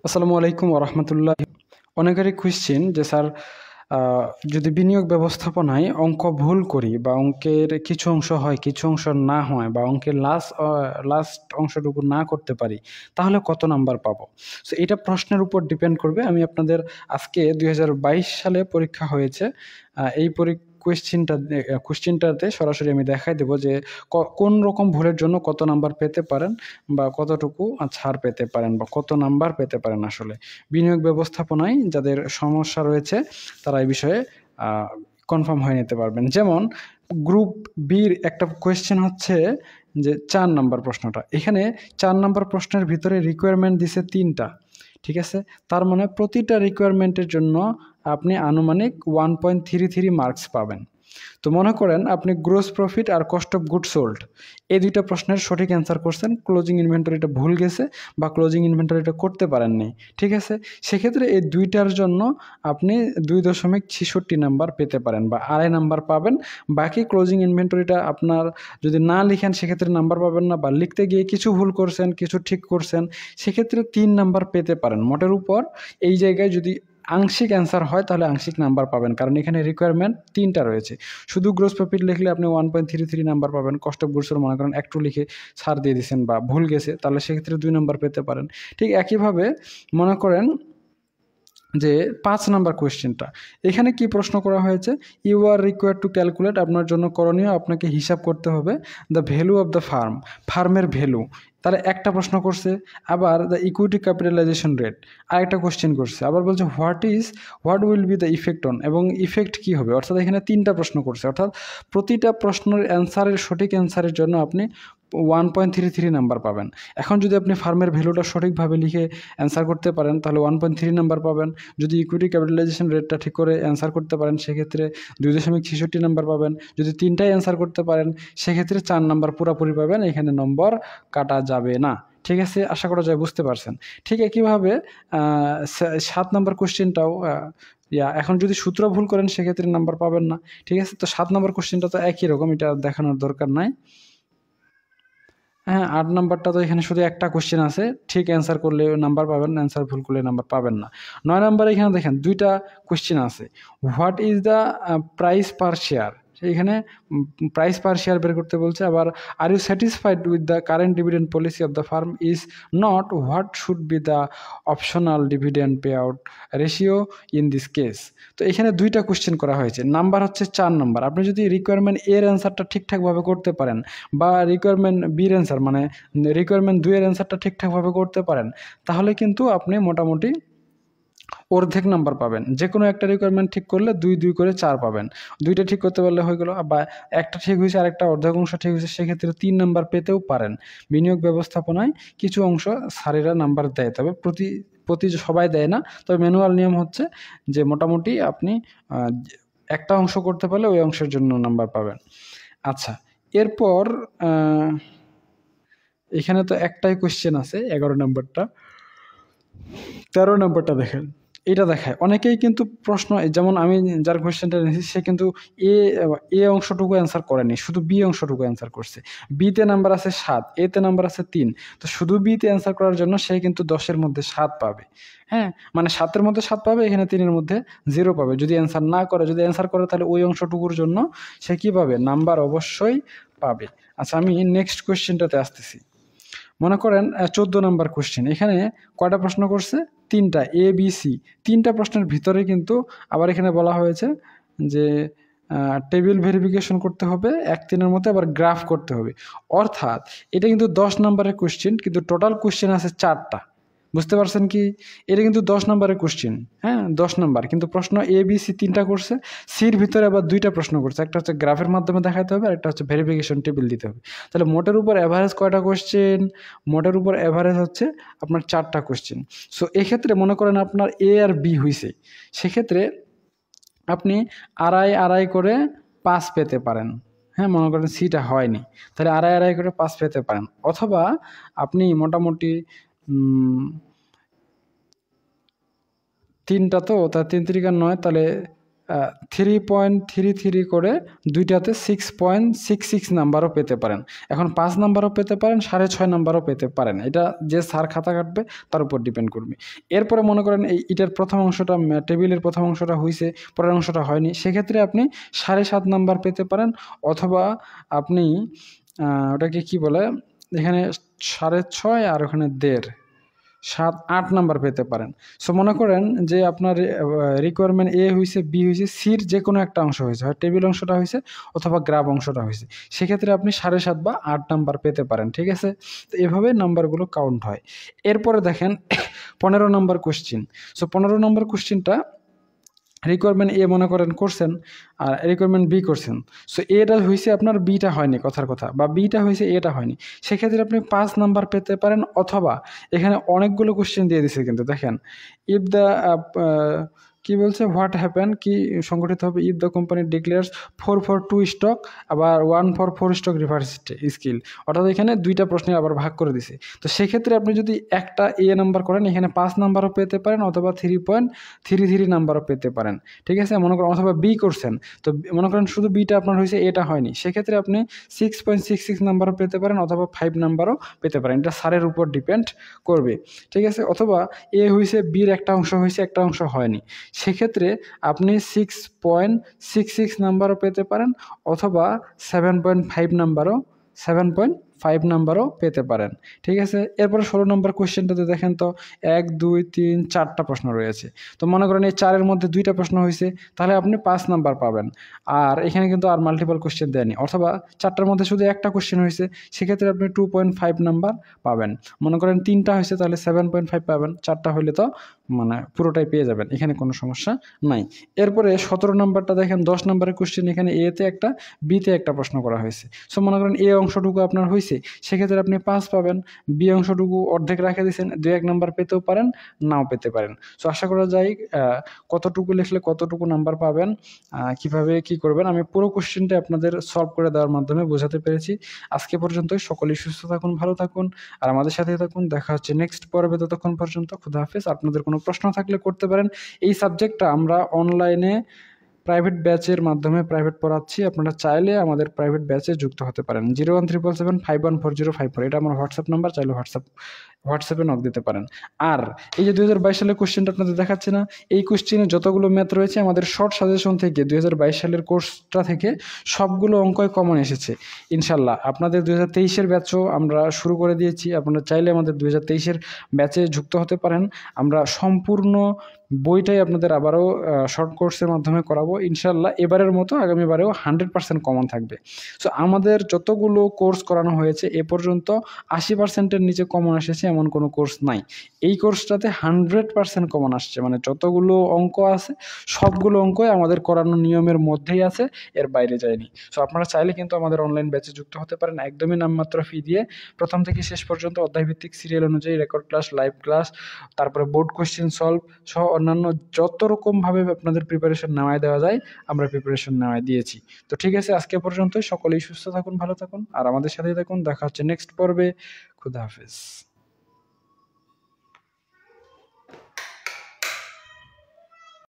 আসসালামু আলাইকুম ওরহমতুল্লাহ। অনেকেরই কোয়েশ্চেন যে স্যার যদি বিনিয়োগ ব্যবস্থাপনায় অঙ্ক ভুল করি বা অঙ্কের কিছু অংশ হয় কিছু অংশ না হয় বা অঙ্কের লাস্ট অংশটুকু না করতে পারি তাহলে কত নাম্বার পাবো। সো এটা প্রশ্নের উপর ডিপেন্ড করবে। আমি আপনাদের আজকে 2022 সালে পরীক্ষা হয়েছে, এই কোয়েশ্চেনটাতে সরাসরি আমি দেখাই দেবো যে কোন রকম ভুলের জন্য কত নাম্বার পেতে পারেন বা কতটুকু ছাড় পেতে পারেন বা কত নাম্বার পেতে পারেন। আসলে বিনিয়োগ ব্যবস্থাপনায় যাদের সমস্যা রয়েছে তারা এই বিষয়ে কনফার্ম হয়ে নিতে পারবেন। যেমন গ্রুপ বির একটা কোয়েশ্চেন হচ্ছে যে 4 নাম্বার প্রশ্নটা, এখানে 4 নাম্বার প্রশ্নের ভিতরে রিকোয়ারমেন্ট দিছে 3টা, ঠিক আছে। তার মানে প্রতিটা রিকোয়ারমেন্টের জন্য আপনি আনুমানিক 1.33 মার্কস পাবেন। তো মনে করেন আপনি গ্রোস প্রফিট আর কস্ট অফ গুড সোল্ড এই দুইটা প্রশ্নের সঠিক অ্যান্সার করছেন, ক্লোজিং ইনভেন্টরিটা ভুল গেছে বা ক্লোজিং ইনভেন্টরিটা করতে পারেননি, ঠিক আছে। সেক্ষেত্রে এই দুইটার জন্য আপনি 2.66 নাম্বার পেতে পারেন বা 2.5 নাম্বার পাবেন। বাকি ক্লোজিং ইনভেন্টরিটা আপনার যদি না লিখেন সেক্ষেত্রে নাম্বার পাবেন না, বা লিখতে গিয়ে কিছু ভুল করছেন কিছু ঠিক করছেন সেক্ষেত্রে 3 নাম্বার পেতে পারেন মোটের উপর। এই জায়গায় যদি আংশিক অ্যান্সার হয় তাহলে আংশিক নাম্বার পাবেন, কারণ এখানে রিকোয়ারমেন্ট 3টা রয়েছে। শুধু গ্রোস প্রফিট লিখলে আপনি 1.33 নাম্বার পাবেন। কস্ট অফ গুডসের মনে করেন একটু লিখে ছাড় দিয়ে দিয়েছেন বা ভুল গেছে তাহলে সেক্ষেত্রে 2 নাম্বার পেতে পারেন। ঠিক একইভাবে মনে করেন যে 5 নাম্বার কোয়েশ্চেনটা, এখানে কি প্রশ্ন করা হয়েছে, you are required to calculate, আপনার জন্য করণীয় আপনাকে হিসাব করতে হবে দ্য ভ্যালু অফ দ্য ফার্মের ভ্যালু। তাহলে একটা প্রশ্ন করছে। আবার দ্য ইকুইটি ক্যাপিটালাইজেশন রেট আরেকটা কোশ্চেন করছে। আবার বলছে what will be the effect on, এবং ইফেক্ট কি হবে। অর্থাৎ এখানে 3টা প্রশ্ন করছে। অর্থাৎ প্রতিটা প্রশ্নের অ্যান্সারের সঠিক অ্যান্সারের জন্য আপনি 1.33 নাম্বার পাবেন। এখন যদি আপনি ফার্মের ভ্যালুটা সঠিকভাবে লিখে অ্যান্সার করতে পারেন তাহলে 1.3 নাম্বার পাবেন। যদি ইকুইটি ক্যাপিটালাইজেশন রেটটা ঠিক করে অ্যান্সার করতে পারেন সেক্ষেত্রে 2.66 নাম্বার পাবেন। যদি 3টাই অ্যান্সার করতে পারেন সেক্ষেত্রে 4 নাম্বার পুরোপুরি পাবেন, এখানে নম্বর কাটা যাবে না, ঠিক আছে। আশা করা যায় বুঝতে পারছেন। ঠিক একইভাবে 7 নাম্বার কোশ্চেনটাও এখন যদি সূত্র ভুল করেন সেক্ষেত্রে নাম্বার পাবেন না, ঠিক আছে। তো 7 নাম্বার কোশ্চেনটা তো একই রকম, এটা দেখানোর দরকার নাই। হ্যাঁ, 8 নাম্বারটা তো এখানে শুধু একটা কোশ্চেন আছে, ঠিক অ্যান্সার করলে নাম্বার পাবেন, অ্যান্সার ভুল করলে নাম্বার পাবেন না। 9 নাম্বারে এখানে দেখেন 2টা কোশ্চেন আছে। What is the price per share, এখানে প্রাইস পার শেয়ার বের করতে বলছে। আবার are you satisfied with the current dividend policy of the firm, is not what should be the optional dividend pay out ratio in this case. তো এখানে 2টা question করা হয়েছে, নাম্বার হচ্ছে 4 নাম্বার। আপনি যদি রিকোয়ারমেন্ট এর অ্যান্সারটা ঠিকঠাকভাবে করতে পারেন বা রিকোয়ারমেন্ট বির অ্যান্সার মানে রিকোয়ারমেন্ট 2 এর অ্যান্সারটা ঠিকঠাকভাবে করতে পারেন তাহলে কিন্তু আপনি মোটামুটি অর্ধেক নাম্বার পাবেন। যে কোনো একটা রিকোয়ারমেন্ট ঠিক করলে 2 করে 4 পাবেন। 2টা ঠিক করতে পারলে হয়ে গেল, বা একটা ঠিক হয়েছে আরেকটা অর্ধেক অংশ ঠিক হয়েছে সেক্ষেত্রে 3 নাম্বার পেতেও পারেন। বিনিয়োগ ব্যবস্থাপনায় কিছু অংশ স্যারেরা নাম্বার দেয়, তবে প্রতি সবাই দেয় না। তবে ম্যানুয়াল নিয়ম হচ্ছে যে মোটামুটি আপনি একটা অংশ করতে পারলে ওই অংশের জন্য নাম্বার পাবেন। আচ্ছা, এরপর এখানে তো একটাই কোশ্চেন আছে 11 নাম্বারটা। 13 নাম্বারটা দেখেন, এটা দেখায় অনেকেই কিন্তু প্রশ্ন, যেমন আমি যার কোয়েশ্চেনটা নিয়েছি সে কিন্তু এ অংশটুকু অ্যান্সার করেনি, শুধু বি অংশটুকু অ্যান্সার করছে। বিতে নাম্বার আছে 7, এতে নাম্বার আছে 3। তো শুধু বিতে অ্যান্সার করার জন্য সে কিন্তু 10-এর মধ্যে 7 পাবে। হ্যাঁ, মানে 7-এর মধ্যে 7 পাবে, এখানে 3-এর মধ্যে 0 পাবে যদি অ্যান্সার না করে। যদি অ্যান্সার করে তাহলে ওই অংশটুকুর জন্য সে কী পাবে, নাম্বার অবশ্যই পাবে। আচ্ছা, আমি নেক্সট কোয়েশ্চেনটাতে আসতেছি। মনে করেন 14 নাম্বার কোশ্চেন, এখানে কয়টা প্রশ্ন করছে, 3টা, এ বি সি। 3টা প্রশ্নের ভিতরে কিন্তু আবার এখানে বলা হয়েছে যে টেবিল ভেরিফিকেশন করতে হবে 1-3-এর মধ্যে, আবার গ্রাফ করতে হবে। অর্থাৎ এটা কিন্তু 10 নাম্বারের কোশ্চেন, কিন্তু টোটাল কোশ্চেন আছে 4টা। বুঝতে পারছেন কি, এটা কিন্তু 10 নাম্বারের কোশ্চেন। হ্যাঁ, 10 নাম্বার, কিন্তু প্রশ্ন এ বি সি 3টা করছে, সির ভিতরে আবার 2টা প্রশ্ন করছে। একটা হচ্ছে গ্রাফের মাধ্যমে দেখাতে হবে আর একটা হচ্ছে ভেরিফিকেশন টেবিল দিতে হবে। তাহলে মোটের উপর অ্যাভারেজ কয়টা কোশ্চেন, মোটের উপর অ্যাভারেজ হচ্ছে আপনার 4টা কোশ্চেন। সো এক্ষেত্রে মনে করেন আপনার এ আর বি হয়েছে, সেক্ষেত্রে আপনি আড়াই করে 5 পেতে পারেন। হ্যাঁ, মনে করেন সিটা হয়নি, তাহলে আড়াই করে 5 পেতে পারেন। অথবা আপনি মোটামুটি 3টা তো, তা 3 3 9, তাহলে 3.33 করে দুইটাতে 6.66 নাম্বারও পেতে পারেন। এখন 5 নাম্বারও পেতে পারেন, 6.5 নাম্বারও পেতে পারেন। এটা যে স্যার খাতা কাটবে তার উপর ডিপেন্ড করবে। এরপরে মনে করেন এটার প্রথম অংশটা টেবিলের প্রথম অংশটা হয়েছে, পরের অংশটা হয়নি, সেক্ষেত্রে আপনি 7.5 নাম্বার পেতে পারেন, অথবা আপনি ওটাকে কি বলে, এখানে 6.5 আর ওখানে 1.5, 7-8 নাম্বার পেতে পারেন। সো মনে করেন যে আপনার রিকোয়ারমেন্ট এ হয়েছে, বি হয়েছে, সির যে কোনো একটা অংশ হয়েছে, হয় টেবিল অংশটা হয়েছে অথবা গ্রাফ অংশটা হয়েছে, সেক্ষেত্রে আপনি 7.5 বা 8 নাম্বার পেতে পারেন। ঠিক আছে, তো এভাবে নাম্বারগুলো কাউন্ট হয়। এরপরে দেখেন 15 নাম্বার কোশ্চিন। সো 15 নাম্বার কোশ্চিনটা রিকোয়ারমেন্ট এ মনে করেন করছেন, আর রিকোয়ারমেন্ট বি করছেন। সো এটা হয়েছে আপনার, বিটা হয়নি কথার কথা, বা বিটা হয়েছে এটা হয়নি, সেক্ষেত্রে আপনি 5 নাম্বার পেতে পারেন। অথবা এখানে অনেকগুলো কোশ্চেন দিয়ে দিছে কিন্তু দেখেন, ইফ দ্য কি বলছে, হোয়াট হ্যাপেন, কি সংগঠিত হবে if the company declares 4 for 2 stock, আবার 1 for 4 স্টক রিভার্স স্কিল। অর্থাৎ এখানে দুইটা প্রশ্নে আবার ভাগ করে দিছে। তো সেক্ষেত্রে আপনি যদি একটা এ নাম্বার করেন, এখানে 5 নাম্বারও পেতে পারেন, অথবা 3.33 নাম্বারও পেতে পারেন। ঠিক আছে, মনে করেন অথবা বি করছেন, তো মনে করেন শুধু বিটা আপনার হয়েছে, এটা হয়নি, সেক্ষেত্রে আপনি 6.66 নাম্বারও পেতে পারেন, অথবা 5 নাম্বারও পেতে পারেন। এটা স্যারের উপর ডিপেন্ড করবে। ঠিক আছে, অথবা এ হয়েছে, বির একটা অংশ হয়েছে, একটা অংশ হয়নি, সেক্ষেত্রে আপনি 6.66 নাম্বারও পেতে পারেন, অথবা 7.5 নাম্বারও পেতে পারেন। ঠিক আছে, এরপরে 16 নম্বর কোয়েশ্চেনটাতে দেখেন তো 1, 2, 3, 4টা প্রশ্ন রয়েছে। তো মনে করেন এই 4-এর মধ্যে 2টা প্রশ্ন হয়েছে, তাহলে আপনি 5 নাম্বার পাবেন। আর এখানে কিন্তু আর মাল্টিপল কোয়েশ্চেন দেয়নি, অথবা 4টার মধ্যে শুধু একটা কোয়েশ্চেন হয়েছে, সেক্ষেত্রে আপনি 2.5 নাম্বার পাবেন। মনে করেন 3টা হয়েছে, তাহলে 7.5 পাবেন, 4টা হলে তো মানে পুরোটাই পেয়ে যাবেন, এখানে কোনো সমস্যা নাই। এরপরে 17 নাম্বারটা দেখেন, 10 নাম্বারের কোয়েশ্চেন, এখানে এতে একটা, বিতে একটা প্রশ্ন করা হয়েছে। সো মনে করেন এ অংশটুকু আপনার হয়েছে, সেক্ষেত্রে আপনি 5 পাবেন। বি অংশটুকু অর্ধেক রেখে দিয়েছেন, 2-1 নাম্বার পেতেও পারেন, নাও পেতে পারেন। সো আশা করা যায় কতটুকু লিখলে কতটুকু নাম্বার পাবেন, কিভাবে কি করবেন, আমি পুরো কোশ্চেনটা আপনাদের সলভ করে দেওয়ার মাধ্যমে বোঝাতে পেরেছি। আজকে পর্যন্তই, সকলেই সুস্থ থাকুন, ভালো থাকুন, আর আমাদের সাথে থাকুন। দেখা হচ্ছে নেক্সট পর্বে, ততক্ষণ পর্যন্ত খুদা হাফেজ। আপনাদের কোনো প্রশ্ন থাকলে করতে পারেন। এই সাবজেক্টটা আমরা অনলাইনে প্রাইভেট ব্যাচের মাধ্যমে প্রাইভেট পড়াচ্ছি, আপনারা চাইলে আমাদের প্রাইভেট ব্যাচে যুক্ত হতে পারেন। 01777514054, এটা আমার হোয়াটসঅ্যাপ নাম্বার, চাইলে হোয়াটসঅ্যাপে নক দিতে পারেন। আর এই যে 2022 সালের কোশ্চেনটা আপনাদের দেখাচ্ছে না, এই কোশ্চেনে যতগুলো ম্যাথ রয়েছে, আমাদের শর্ট সাজেশন থেকে 2022 সালের কোর্সটা থেকে সবগুলো অঙ্কই কমন এসেছে ইনশাল্লাহ। আপনাদের 2023-এর ব্যাচও আমরা শুরু করে দিয়েছি, আপনারা চাইলে আমাদের 2023-এর ব্যাচে যুক্ত হতে পারেন। আমরা সম্পূর্ণ বইটাই আপনাদের আবারও শর্ট কোর্সের মাধ্যমে করাবো ইনশাল্লাহ। এবারের মতো আগামীবারেও 100% কমন থাকবে। সো আমাদের যতগুলো কোর্স করানো হয়েছে এ পর্যন্ত 80%-এর নিচে কমন এসেছে এমন কোনো কোর্স নাই। এই কোর্সটাতে 100% কমন আসছে, মানে যতগুলো অঙ্ক আছে সবগুলো অঙ্কই আমাদের করানো নিয়মের মধ্যেই আছে, এর বাইরে যায়নি। সো আপনারা চাইলে কিন্তু আমাদের অনলাইন ব্যাচে যুক্ত হতে পারেন, একদমই নামমাত্র ফি দিয়ে। প্রথম থেকে শেষ পর্যন্ত অধ্যায়ভিত্তিক সিরিয়াল অনুযায়ী রেকর্ড ক্লাস, লাইভ ক্লাস, তারপরে বোর্ড কোয়েশ্চেন সলভ সহ অন্যান্য যত রকমভাবে আপনাদের প্রিপারেশন নেওয়ায় দেওয়া যায়, আমরা প্রিপারেশন নেওয়ায় দিয়েছি। তো ঠিক আছে, আজকে পর্যন্তই। সকলেই সুস্থ থাকুন, ভালো থাকুন, আর আমাদের সাথেই থাকুন। দেখা হচ্ছে নেক্সট পর্বে। খুদা হাফেজ।